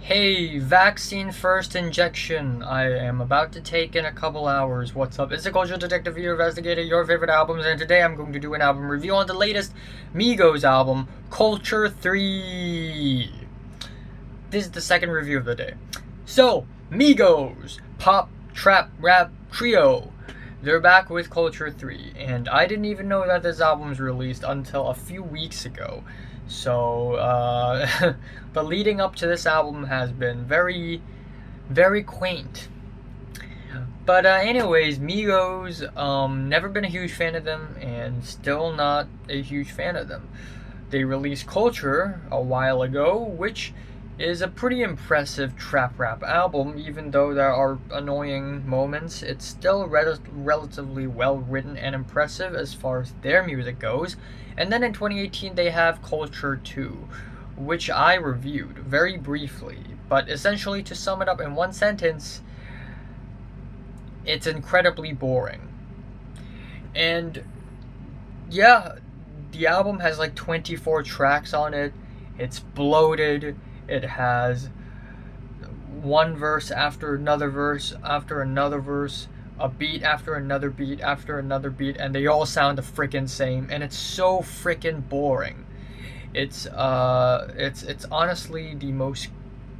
Hey, vaccine first injection. I am about to take in a couple hours. What's up? It's the Culture Detective, your investigator, your favorite albums, and today I'm going to do an album review on the latest Migos album, Culture 3. This is the second review of the day. So, Migos, pop, trap, rap, trio. They're back with Culture 3, and I didn't even know that this album was released until a few weeks ago. So, the leading up to this album has been very, very quaint. But anyways, Migos, never been a huge fan of them, and still not a huge fan of them. They released Culture a while ago, which is a pretty impressive trap rap album. Even though there are annoying moments, it's still relatively well written and impressive as far as their music goes. And then in 2018 they have Culture 2, which I reviewed very briefly, but essentially to sum it up in one sentence, it's incredibly boring. And yeah, the album has like 24 tracks on it. It's bloated. It has one verse after another verse after another verse, a beat after another beat after another beat, and they all sound the frickin' same, and it's so frickin' boring. It's honestly the most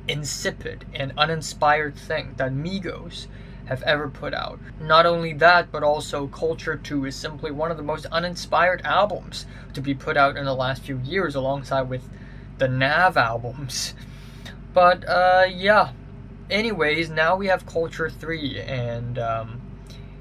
insipid and uninspired thing that Migos have ever put out. Not only that, but also Culture 2 is simply one of the most uninspired albums to be put out in the last few years, alongside with the Nav albums. But yeah, anyways, now we have Culture 3, and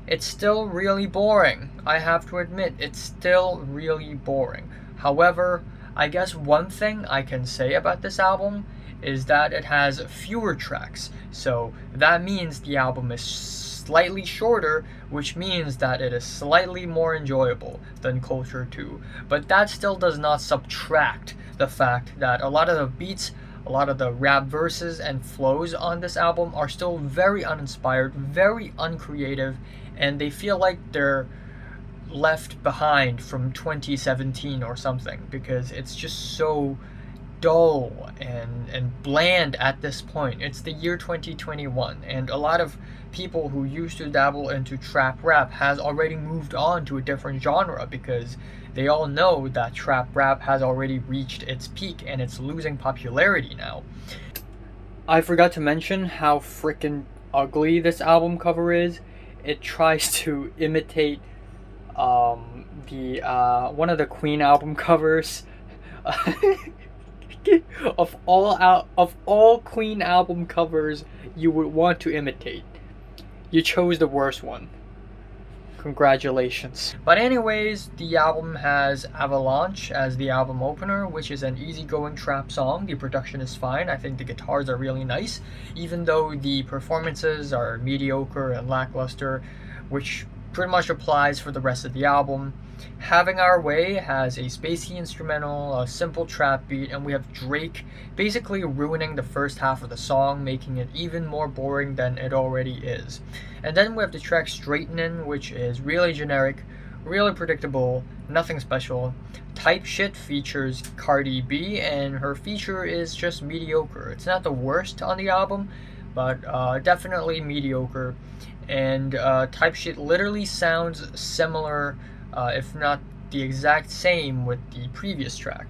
it's still really boring. I have to admit, it's still really boring. However, I guess one thing I can say about this album is that it has fewer tracks, so that means the album is slightly shorter, which means that it is slightly more enjoyable than Culture 2. But that still does not subtract the fact that a lot of the beats, a lot of the rap verses and flows on this album are still very uninspired, very uncreative, and they feel like they're left behind from 2017 or something, because it's just so dull and bland at this point. It's the year 2021, and a lot of people who used to dabble into trap rap has already moved on to a different genre, because they all know that trap rap has already reached its peak and it's losing popularity now. I forgot to mention how freaking ugly this album cover is. It tries to imitate the one of the Queen album covers. of all Queen album covers you would want to imitate, you chose the worst one. Congratulations. But anyways, the album has Avalanche as the album opener, which is an easygoing trap song. The production is fine. I think the guitars are really nice, even though the performances are mediocre and lackluster, which pretty much applies for the rest of the album. Having Our Way has a spacey instrumental, a simple trap beat, and we have Drake basically ruining the first half of the song, making it even more boring than it already is. And then we have the track Straightenin, which is really generic, really predictable, nothing special. Type Shit features Cardi B, and her feature is just mediocre. It's not the worst on the album, but definitely mediocre. And Type Shit literally sounds similar, if not the exact same, with the previous track.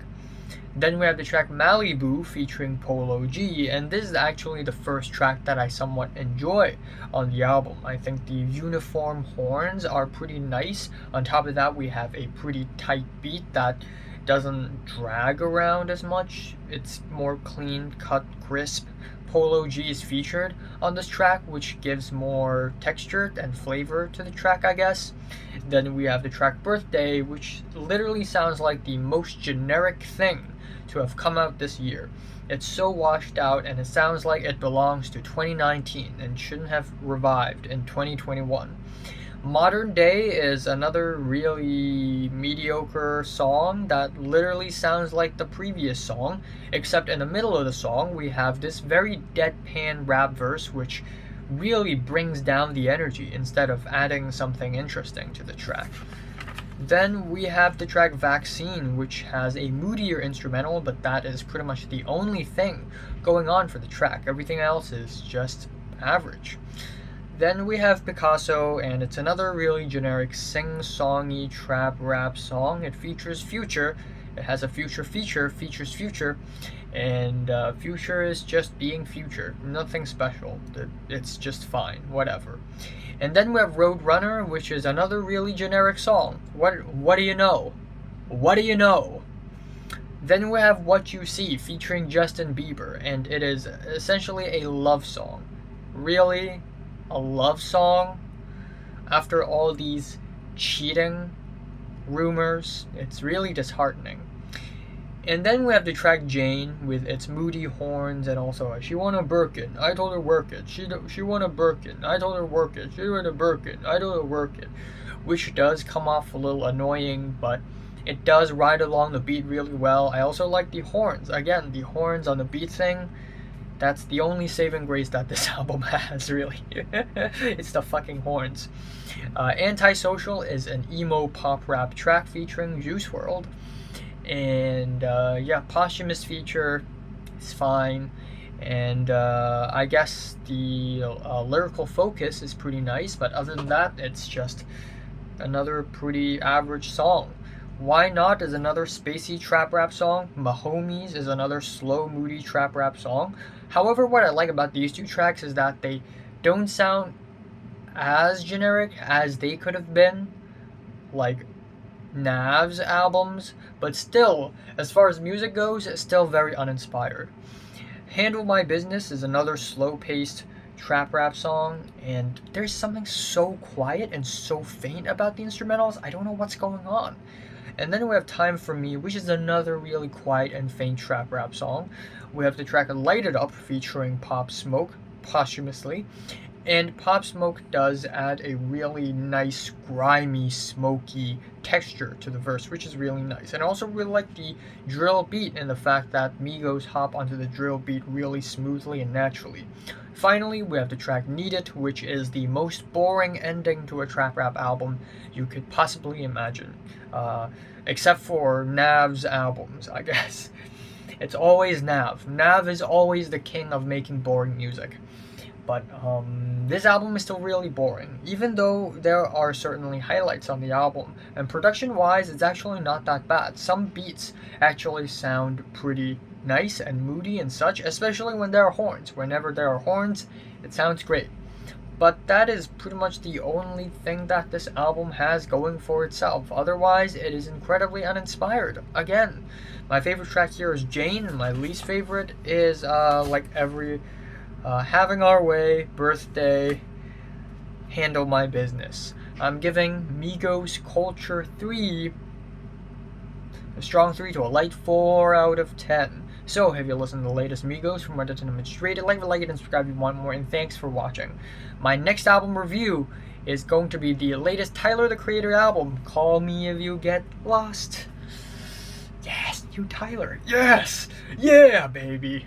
Then we have the track Malibu featuring Polo G, and this is actually the first track that I somewhat enjoy on the album. I think the uniform horns are pretty nice. On top of that, we have a pretty tight beat that doesn't drag around as much. It's more clean cut, crisp. Polo G is featured on this track, which gives more texture and flavor to the track, I guess. Then we have the track Birthday, which literally sounds like the most generic thing to have come out this year. It's so washed out, and it sounds like it belongs to 2019 and shouldn't have revived in 2021. Modern Day is another really mediocre song that literally sounds like the previous song, except in the middle of the song we have this very deadpan rap verse which really brings down the energy instead of adding something interesting to the track. Then we have the track Vaccine, which has a moodier instrumental, but that is pretty much the only thing going on for the track. Everything else is just average. Then we have Picasso, and it's another really generic sing-songy trap rap song. It features Future. It has a Future feature, features Future, and Future is just being Future. Nothing special. It's just fine, whatever. And then we have Roadrunner, which is another really generic song. What do you know? What do you know? Then we have What You See, featuring Justin Bieber, and it is essentially a love song. Really? A love song? After all these cheating rumors, it's really disheartening. And then we have the track Jane with its moody horns, and also she won a Birkin, I told her work it. She won a Birkin, I told her work it. She won a Birkin, I told her work it. Which does come off a little annoying, but it does ride along the beat really well. I also like the horns. Again, the horns on the beat thing, that's the only saving grace that this album has, really. It's the fucking horns. Antisocial is an emo pop rap track featuring Juice WRLD. And yeah, posthumous feature is fine. And I guess the lyrical focus is pretty nice, but other than that, it's just another pretty average song. Why Not is another spacey trap rap song. Mahomies is another slow, moody trap rap song. However, what I like about these two tracks is that they don't sound as generic as they could have been, like Nav's albums, but still, as far as music goes, it's still very uninspired. Handle My Business is another slow-paced trap rap song, and there's something so quiet and so faint about the instrumentals, I don't know what's going on. And then we have Time For Me, which is another really quiet and faint trap rap song. We have the track Light It Up featuring Pop Smoke posthumously. And Pop Smoke does add a really nice, grimy, smoky texture to the verse, which is really nice. And I also really like the drill beat and the fact that Migos hop onto the drill beat really smoothly and naturally. Finally, we have the track Need It, which is the most boring ending to a trap rap album you could possibly imagine. Except for Nav's albums, I guess. It's always Nav. Nav is always the king of making boring music. But this album is still really boring, even though there are certainly highlights on the album. And production-wise, it's actually not that bad. Some beats actually sound pretty nice and moody and such, especially when there are horns. Whenever there are horns, it sounds great. But that is pretty much the only thing that this album has going for itself. Otherwise, it is incredibly uninspired. Again, my favorite track here is Jane, and my least favorite is like every... Having Our Way, Birthday, Handle My Business. I'm giving Migos Culture 3 a strong 3 to a light 4 out of 10. So, have you listened to the latest Migos from Reddit and Demonstrated? Like it and subscribe if you want more, and thanks for watching. My next album review is going to be the latest Tyler the Creator album, Call Me If You Get Lost. Yes, you Tyler. Yes! Yeah, baby!